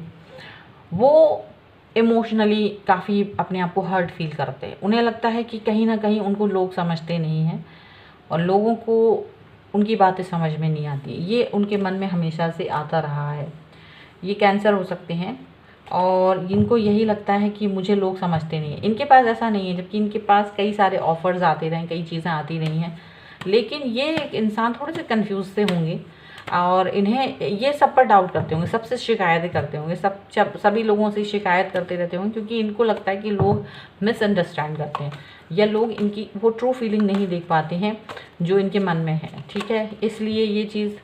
वो इमोशनली काफ़ी अपने आप को हर्ट फील करते हैं। उन्हें लगता है कि कहीं ना कहीं उनको लोग समझते नहीं हैं और लोगों को उनकी बातें समझ में नहीं आती। ये उनके मन में हमेशा से आता रहा है। ये कैंसर हो सकते हैं और इनको यही लगता है कि मुझे लोग समझते नहीं हैं। इनके पास ऐसा नहीं है, जबकि इनके पास कई सारे ऑफ़र्स आते रहे, कई चीज़ें आती रही हैं, लेकिन ये एक इंसान थोड़े से कंफ्यूज से होंगे और इन्हें ये सब पर डाउट करते होंगे, सबसे शिकायतें करते होंगे, सभी लोगों से शिकायत करते रहते होंगे, क्योंकि इनको लगता है कि लोग मिसअंडरस्टैंड करते हैं या लोग इनकी वो ट्रू फीलिंग नहीं देख पाते हैं जो इनके मन में है। ठीक है, इसलिए ये चीज़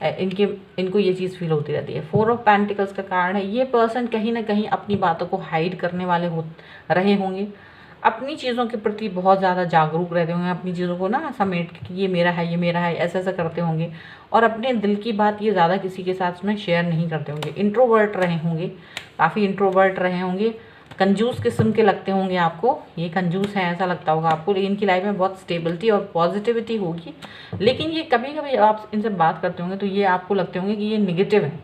इनको ये चीज़ फील होती रहती है। 4 ऑफ पेंटिकल्स का कार्ड है। ये पर्सन कहीं ना कहीं अपनी बातों को हाइड करने वाले रहे होंगे, अपनी चीज़ों के प्रति बहुत ज़्यादा जागरूक रहते होंगे, अपनी चीज़ों को ना समेट के ये मेरा है, ये मेरा है, ऐसा ऐसा करते होंगे और अपने दिल की बात ये ज़्यादा किसी के साथ में शेयर नहीं करते होंगे। इंट्रोवर्ट रहे होंगे, काफ़ी इंट्रोवर्ट रहे होंगे, कंजूस किस्म के लगते होंगे आपको, ये कंजूस हैं ऐसा लगता होगा आपको, लेकिन इनकी लाइफ में बहुत स्टेबिलिटी और पॉजिटिविटी होगी। लेकिन ये कभी कभी आप इनसे बात करते होंगे तो ये आपको लगते होंगे कि ये निगेटिव है,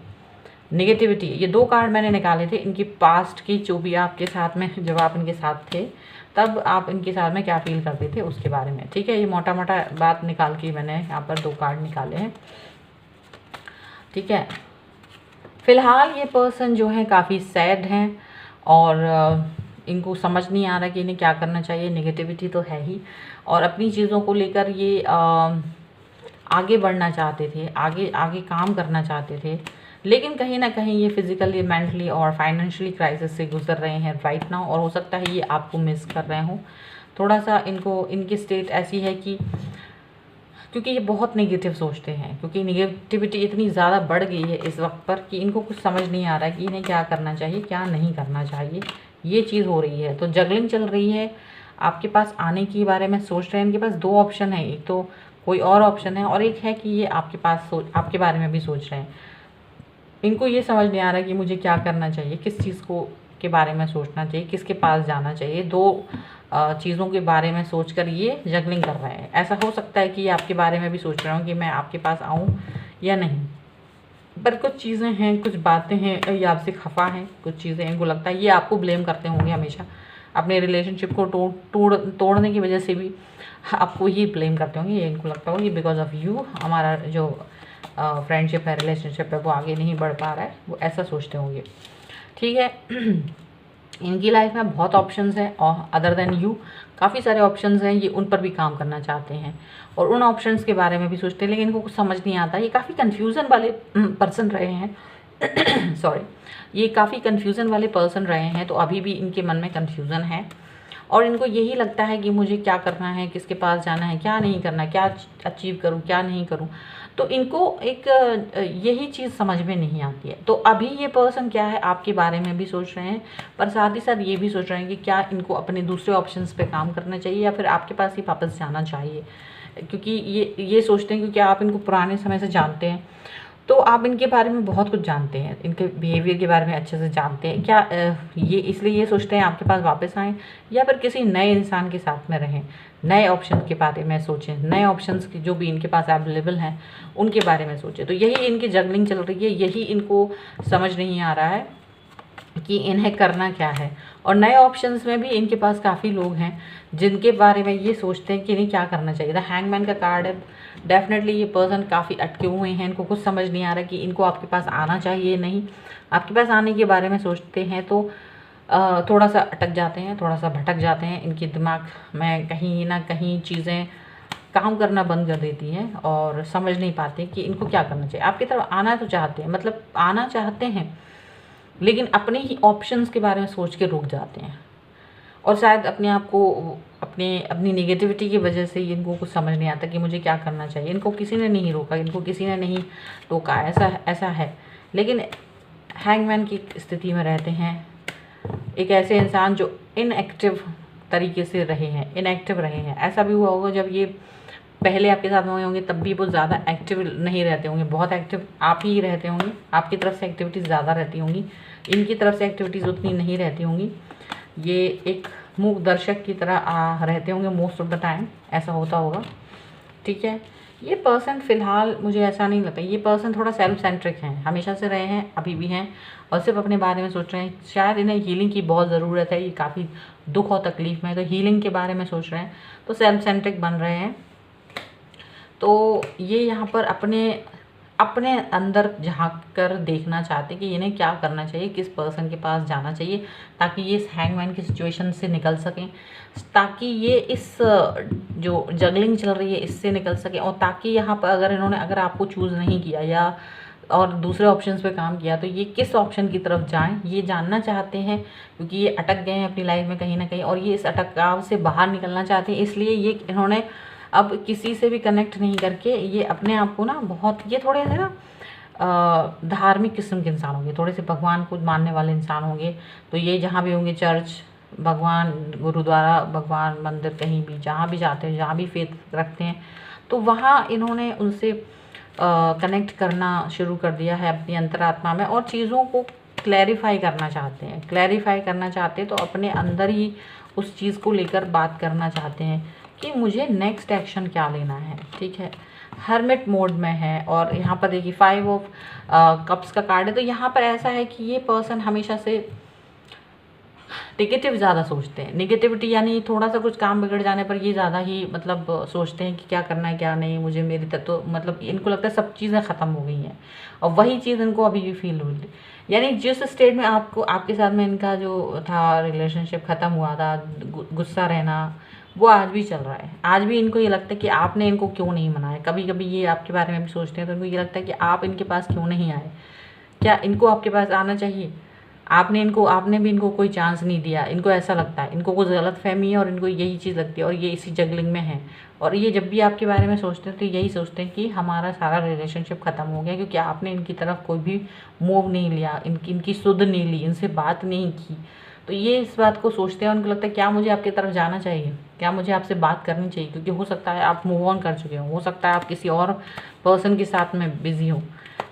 निगेटिविटी। ये 2 कार्ड मैंने निकाले थे इनकी पास्ट की, जो भी आपके साथ में जब आप इनके साथ थे तब आप इनके साथ में क्या फील करते थे उसके बारे में। ठीक है, ये मोटा मोटा बात निकाल के मैंने यहाँ पर 2 कार्ड निकाले हैं। ठीक है, फ़िलहाल ये पर्सन जो है काफ़ी सैड हैं और इनको समझ नहीं आ रहा कि इन्हें क्या करना चाहिए। नेगेटिविटी तो है ही और अपनी चीज़ों को लेकर ये आगे बढ़ना चाहते थे, आगे आगे काम करना चाहते थे, लेकिन कहीं ना कहीं ये फिज़िकली, मेंटली और फाइनेंशियली क्राइसिस से गुजर रहे हैं राइट नाउ, और हो सकता है ये आपको मिस कर रहे हों थोड़ा सा। इनकी स्टेट ऐसी है कि क्योंकि ये बहुत नेगेटिव सोचते हैं, क्योंकि नेगेटिविटी इतनी ज़्यादा बढ़ गई है इस वक्त पर कि इनको कुछ समझ नहीं आ रहा है कि इन्हें क्या करना चाहिए, क्या नहीं करना चाहिए। ये चीज़ हो रही है, तो जगलिंग चल रही है। आपके पास आने के बारे में सोच रहे हैं। इनके पास 2 ऑप्शन है, एक तो कोई और ऑप्शन है, और एक है कि ये आपके पास आपके बारे में भी सोच रहे हैं। इनको ये समझ नहीं आ रहा कि मुझे क्या करना चाहिए, किस चीज़ को के बारे में सोचना चाहिए, किसके पास जाना चाहिए। दो चीज़ों के बारे में सोचकर ये जगलिंग कर रहे हैं। ऐसा हो सकता है कि ये आपके बारे में भी सोच रहे हो कि मैं आपके पास आऊँ या नहीं, पर कुछ चीज़ें हैं, कुछ बातें हैं, ये आपसे खफा हैं। कुछ चीज़ें इनको लगता है ये आपको ब्लेम करते होंगे हमेशा, अपने रिलेशनशिप को तोड़ने की वजह से भी आपको ही ब्लेम करते होंगे। ये इनको लगता होगा कि बिकॉज ऑफ यू हमारा जो फ्रेंडशिप है, रिलेशनशिप है, वो आगे नहीं बढ़ पा रहा है, वो ऐसा सोचते होंगे। ठीक है। इनकी लाइफ में बहुत ऑप्शंस हैं, और अदर देन यू काफ़ी सारे ऑप्शंस हैं, ये उन पर भी काम करना चाहते हैं और उन ऑप्शंस के बारे में भी सोचते हैं, लेकिन इनको कुछ समझ नहीं आता। ये काफ़ी कन्फ्यूज़न वाले पर्सन रहे हैं सॉरी, ये काफ़ी कन्फ्यूज़न वाले पर्सन रहे हैं, तो अभी भी इनके मन में कन्फ्यूज़न है और इनको यही लगता है कि मुझे क्या करना है, किसके पास जाना है, क्या नहीं करना, क्या अचीव करूँ, क्या नहीं करूँ। तो इनको एक यही चीज़ समझ में नहीं आती है। तो अभी ये पर्सन क्या है, आपके बारे में भी सोच रहे हैं, पर साथ ही साथ ये भी सोच रहे हैं कि क्या इनको अपने दूसरे ऑप्शंस पे काम करना चाहिए या फिर आपके पास ही वापस जाना चाहिए, क्योंकि ये सोचते हैं क्योंकि आप इनको पुराने समय से जानते हैं, तो आप इनके बारे में बहुत कुछ जानते हैं, इनके बिहेवियर के बारे में अच्छे से जानते हैं। क्या ये इसलिए ये सोचते हैं आपके पास वापस आएँ या फिर किसी नए इंसान के साथ में रहें, नए ऑप्शन के बारे में सोचें, नए ऑप्शंस की जो भी इनके पास अवेलेबल हैं उनके बारे में सोचें। तो यही इनकी जगलिंग चल रही है, यही इनको समझ नहीं आ रहा है कि इन्हें करना क्या है। और नए ऑप्शंस में भी इनके पास काफ़ी लोग हैं जिनके बारे में ये सोचते हैं कि इन्हें क्या करना चाहिए। द हैंगमैन का कार्ड है, डेफिनेटली ये पर्सन काफ़ी अटके हुए हैं, इनको कुछ समझ नहीं आ रहा कि इनको आपके पास आना चाहिए नहीं। आपके पास आने के बारे में सोचते हैं तो थोड़ा सा अटक जाते हैं, थोड़ा सा भटक जाते हैं, इनके दिमाग में कहीं ना कहीं चीज़ें काम करना बंद कर देती हैं और समझ नहीं पाते कि इनको क्या करना चाहिए। आपकी तरफ आना तो चाहते हैं, मतलब आना चाहते हैं, लेकिन अपने ही ऑप्शंस के बारे में सोच के रुक जाते हैं और शायद अपने आप को अपनी नेगेटिविटी की वजह से इनको कुछ समझ नहीं आता कि मुझे क्या करना चाहिए। इनको किसी ने नहीं रोका, इनको किसी ने नहीं टोका, ऐसा है। लेकिन हैंगमैन की स्थिति में रहते हैं एक ऐसे इंसान जो इनएक्टिव तरीके से इनएक्टिव रहे हैं। ऐसा भी हुआ होगा जब ये पहले आपके साथ में हुए होंगे तब भी वो ज़्यादा एक्टिव नहीं रहते होंगे, बहुत एक्टिव आप ही रहते होंगे, आपकी तरफ से एक्टिविटीज़ ज़्यादा रहती होंगी, इनकी तरफ से एक्टिविटीज़ उतनी नहीं रहती होंगी। ये एक मूक दर्शक की तरह रहते होंगे मोस्ट ऑफ द टाइम, ऐसा होता होगा। ठीक है। ये पर्सन फ़िलहाल मुझे ऐसा नहीं लगता, ये पर्सन थोड़ा सेल्फ सेंट्रिक हैं, हमेशा से रहे हैं, अभी भी हैं, और सिर्फ अपने बारे में सोच रहे हैं। शायद इन्हें हीलिंग की बहुत ज़रूरत है, ये काफ़ी दुख और तकलीफ़ में है, तो हीलिंग के बारे में सोच रहे हैं, तो सेल्फ सेंट्रिक बन रहे हैं। तो ये यहाँ पर अपने अंदर झाँक कर देखना चाहते हैं कि इन्हें क्या करना चाहिए, किस पर्सन के पास जाना चाहिए ताकि ये इस हैंगमैन की सिचुएशन से निकल सकें, ताकि ये इस जो जगलिंग चल रही है इससे निकल सकें, और ताकि यहाँ पर अगर आपको चूज़ नहीं किया या और दूसरे ऑप्शंस पे काम किया तो ये किस ऑप्शन की तरफ जाएं, ये जानना चाहते हैं, क्योंकि ये अटक गए हैं अपनी लाइफ में कहीं ना कहीं और ये इस अटकाव से बाहर निकलना चाहते हैं। इसलिए इन्होंने अब किसी से भी कनेक्ट नहीं करके ये अपने आप को ना ये थोड़े से ना धार्मिक किस्म के इंसान होंगे, थोड़े से भगवान को मानने वाले इंसान होंगे। तो ये जहाँ भी होंगे, चर्च, भगवान, गुरुद्वारा, भगवान, मंदिर, कहीं भी जहाँ भी जाते हैं, जहाँ भी फेथ रखते हैं, तो वहाँ इन्होंने उनसे कनेक्ट करना शुरू कर दिया है अपनी अंतरात्मा में, और चीज़ों को क्लैरिफाई करना चाहते हैं। तो अपने अंदर ही उस चीज़ को लेकर बात करना चाहते हैं कि मुझे नेक्स्ट एक्शन क्या लेना है। ठीक है। हर्मिट मोड में है, और यहाँ पर देखिए 5 ऑफ कप्स का कार्ड है। तो यहाँ पर ऐसा है कि ये पर्सन हमेशा से नेगेटिव ज़्यादा सोचते हैं, नेगेटिविटी यानी थोड़ा सा कुछ काम बिगड़ जाने पर ये ज़्यादा ही मतलब सोचते हैं कि क्या करना है क्या नहीं, मुझे मेरी तो मतलब इनको लगता है सब चीज़ें ख़त्म हो गई हैं, और वही चीज़ इनको अभी भी फील हो रही। यानी जिस स्टेट में आपके साथ में इनका जो था रिलेशनशिप ख़त्म हुआ था, गुस्सा रहना, वो आज भी चल रहा है। आज भी इनको ये लगता है कि आपने इनको क्यों नहीं मनाया। कभी कभी ये आपके बारे में भी सोचते हैं तो इनको ये लगता है कि आप इनके पास क्यों नहीं आए, क्या इनको आपके पास आना चाहिए, आपने भी इनको कोई चांस नहीं दिया। इनको ऐसा लगता है, इनको कुछ गलतफहमी है और इनको यही चीज़ लगती है, और ये इसी जगलिंग में है। और ये जब भी आपके बारे में सोचते हैं तो यही सोचते हैं कि हमारा सारा रिलेशनशिप ख़त्म हो गया, क्योंकि आपने इनकी तरफ कोई भी मूव नहीं लिया, इनकी सुध नहीं ली, इनसे बात नहीं की। तो ये इस बात को सोचते हैं, उनको लगता है क्या मुझे आपकी तरफ जाना चाहिए, क्या मुझे आपसे बात करनी चाहिए, क्योंकि हो सकता है आप मूव ऑन कर चुके हो सकता है आप किसी और पर्सन के साथ में बिजी हो।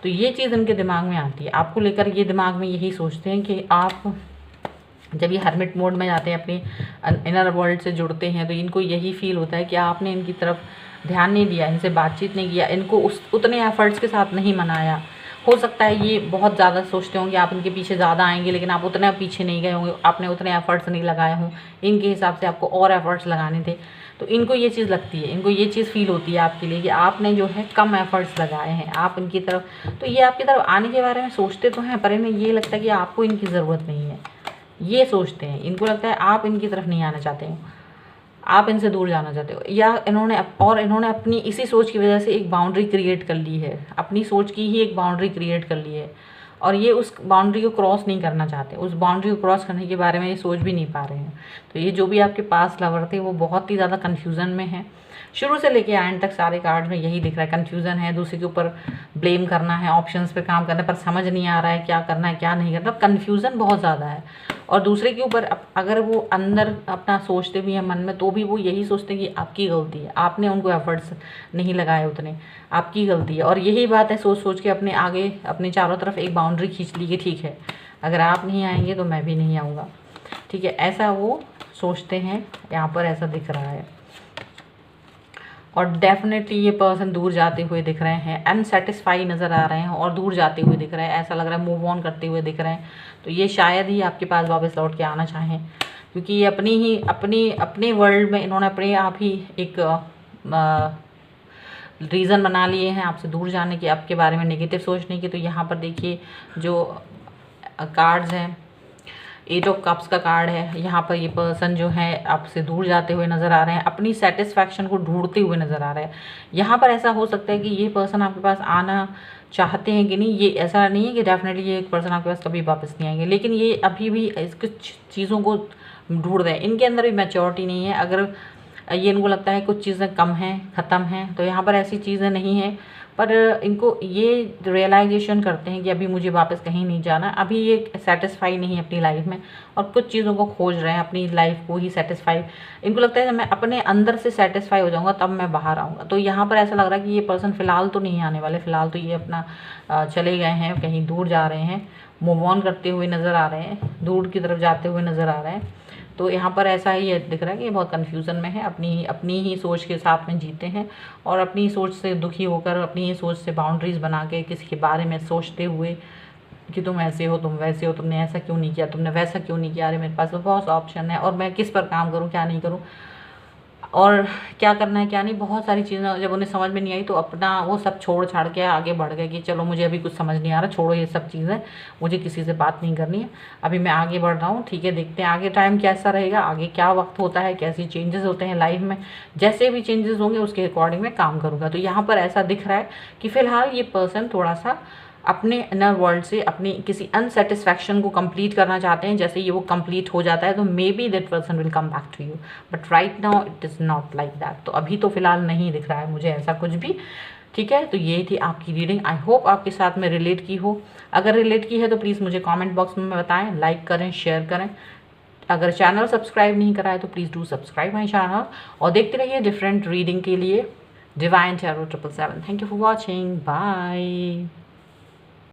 तो ये चीज़ इनके दिमाग में आती है, आपको लेकर ये दिमाग में यही सोचते हैं कि आप जब ये हर्मिट मोड में जाते हैं, अपने इनर वर्ल्ड से जुड़ते हैं, तो इनको यही फील होता है कि आपने इनकी तरफ ध्यान नहीं दिया, इनसे बातचीत नहीं किया, इनको उतने एफर्ट्स के साथ नहीं मनाया। हो सकता है ये बहुत ज़्यादा सोचते होंगे आप इनके पीछे ज़्यादा आएंगे, लेकिन आप उतने पीछे नहीं गए होंगे, आपने उतने एफर्ट्स नहीं लगाए हों, इनके हिसाब से आपको और एफर्ट्स लगाने थे। तो इनको ये चीज़ लगती है, इनको ये चीज़ फील होती है आपके लिए कि आपने जो है कम एफर्ट्स लगाए हैं आप इनकी तरफ। तो ये आपकी तरफ आने के बारे में सोचते तो हैं, पर इन्हें ये लगता है कि आपको इनकी ज़रूरत नहीं है, ये सोचते हैं। इनको लगता है आप इनकी तरफ नहीं आना चाहते हो, आप इनसे दूर जाना चाहते हो, या इन्होंने अपनी इसी सोच की वजह से एक बाउंड्री क्रिएट कर ली है, अपनी सोच की ही एक बाउंड्री क्रिएट कर ली है, और ये उस बाउंड्री को क्रॉस नहीं करना चाहते, उस बाउंड्री को क्रॉस करने के बारे में ये सोच भी नहीं पा रहे हैं। तो ये जो भी आपके पास लवर थे वो बहुत ही ज़्यादा कन्फ्यूज़न में है, शुरू से लेके एंड तक सारे कार्ड में यही दिख रहा है, कन्फ्यूज़न है, दूसरे के ऊपर ब्लेम करना है, ऑप्शंस पे काम करना है, पर समझ नहीं आ रहा है क्या करना है क्या नहीं करना, कन्फ्यूज़न बहुत ज़्यादा है। और दूसरे के ऊपर अगर वो अंदर अपना सोचते भी हैं मन में, तो भी वो यही सोचते हैं कि आपकी गलती है, आपने उनको एफर्ट्स नहीं लगाए उतने, आपकी गलती है। और यही बात है, सोच सोच के अपने आगे अपने चारों तरफ एक बाउंड्री खींच ली कि ठीक है अगर आप नहीं आएंगे तो मैं भी नहीं आऊँगा, ठीक है, ऐसा वो सोचते हैं। यहाँ पर ऐसा दिख रहा है। और डेफिनेटली ये पर्सन दूर जाते हुए दिख रहे हैं, अनसेटिस्फाई नज़र आ रहे हैं और दूर जाते हुए दिख रहे हैं, ऐसा लग रहा है मूव ऑन करते हुए दिख रहे हैं। तो ये शायद ही आपके पास वापस लौट के आना चाहें, क्योंकि ये अपने वर्ल्ड में इन्होंने अपने आप ही एक रीज़न बना लिए हैं आपसे दूर जाने के, आपके बारे में नेगेटिव सोचने की। तो यहाँ पर देखिए जो कार्ड्स हैं, 8 ऑफ कप्स का कार्ड है, यहाँ पर ये पर्सन जो है आपसे दूर जाते हुए नज़र आ रहे हैं, अपनी सेटिस्फैक्शन को ढूंढते हुए नज़र आ रहे हैं। यहाँ पर ऐसा हो सकता है कि ये पर्सन आपके पास आना चाहते हैं कि नहीं, ये ऐसा नहीं है कि डेफिनेटली ये एक पर्सन आपके पास कभी वापस नहीं आएंगे, लेकिन ये अभी भी कुछ चीज़ों को ढूंढ रहे हैं, इनके अंदर भी मैच्योरिटी नहीं है। अगर ये इनको लगता है कुछ चीज़ें कम हैं, ख़त्म हैं, तो यहाँ पर ऐसी चीज़ें नहीं हैं, पर इनको ये रियलाइजेशन करते हैं कि अभी मुझे वापस कहीं नहीं जाना, अभी ये सेटिस्फाई नहीं है अपनी लाइफ में और कुछ चीज़ों को खोज रहे हैं, अपनी लाइफ को ही सेटिस्फाई। इनको लगता है कि मैं अपने अंदर से सेटिस्फाई हो जाऊंगा तब मैं बाहर आऊँगा। तो यहाँ पर ऐसा लग रहा है कि ये पर्सन फ़िलहाल तो नहीं आने वाले, फ़िलहाल तो ये अपना चले गए हैं, कहीं दूर जा रहे हैं, मूव ऑन करते हुए नज़र आ रहे हैं, दूर की तरफ जाते हुए नज़र आ रहे हैं। तो यहाँ पर ऐसा ही दिख रहा है कि ये बहुत कन्फ्यूज़न में है, अपनी ही सोच के साथ में जीते हैं और अपनी ही सोच से दुखी होकर, अपनी ही सोच से बाउंड्रीज़ बना के किसी के बारे में सोचते हुए कि तुम ऐसे हो, तुम वैसे हो, तुमने ऐसा क्यों नहीं किया, तुमने वैसा क्यों नहीं किया, अरे मेरे पास तो बहुत ऑप्शन है और मैं किस पर काम करूँ क्या नहीं करूँ और क्या करना है क्या नहीं, बहुत सारी चीज़ें जब उन्हें समझ में नहीं आई तो अपना वो सब छोड़ छाड़ के आगे बढ़ गए कि चलो मुझे अभी कुछ समझ नहीं आ रहा, छोड़ो ये सब चीज़ें, मुझे किसी से बात नहीं करनी है, अभी मैं आगे बढ़ रहा हूँ, ठीक है, देखते हैं आगे टाइम कैसा रहेगा, आगे क्या वक्त होता है, कैसी चेंजेस होते हैं लाइफ में, जैसे भी चेंजेस होंगे उसके अकॉर्डिंग मैं काम करूँगा। तो यहाँ पर ऐसा दिख रहा है कि फ़िलहाल ये पर्सन थोड़ा सा अपने इनर वर्ल्ड से अपनी किसी अनसेटिस्फैक्शन को कंप्लीट करना चाहते हैं, जैसे ये वो कंप्लीट हो जाता है तो maybe that person will come back to you, but right now it is not like that. तो अभी तो फिलहाल नहीं दिख रहा है मुझे ऐसा कुछ भी, ठीक है। तो ये थी आपकी रीडिंग, आई होप आपके साथ में रिलेट की हो, अगर रिलेट की है तो प्लीज़ मुझे कॉमेंट बॉक्स में बताएं, लाइक करें, शेयर करें, अगर चैनल सब्सक्राइब नहीं करा है तो please do subscribe my channel और देखते रहिए डिफरेंट रीडिंग के लिए Divine Tarot 777। Thank you for watching, bye.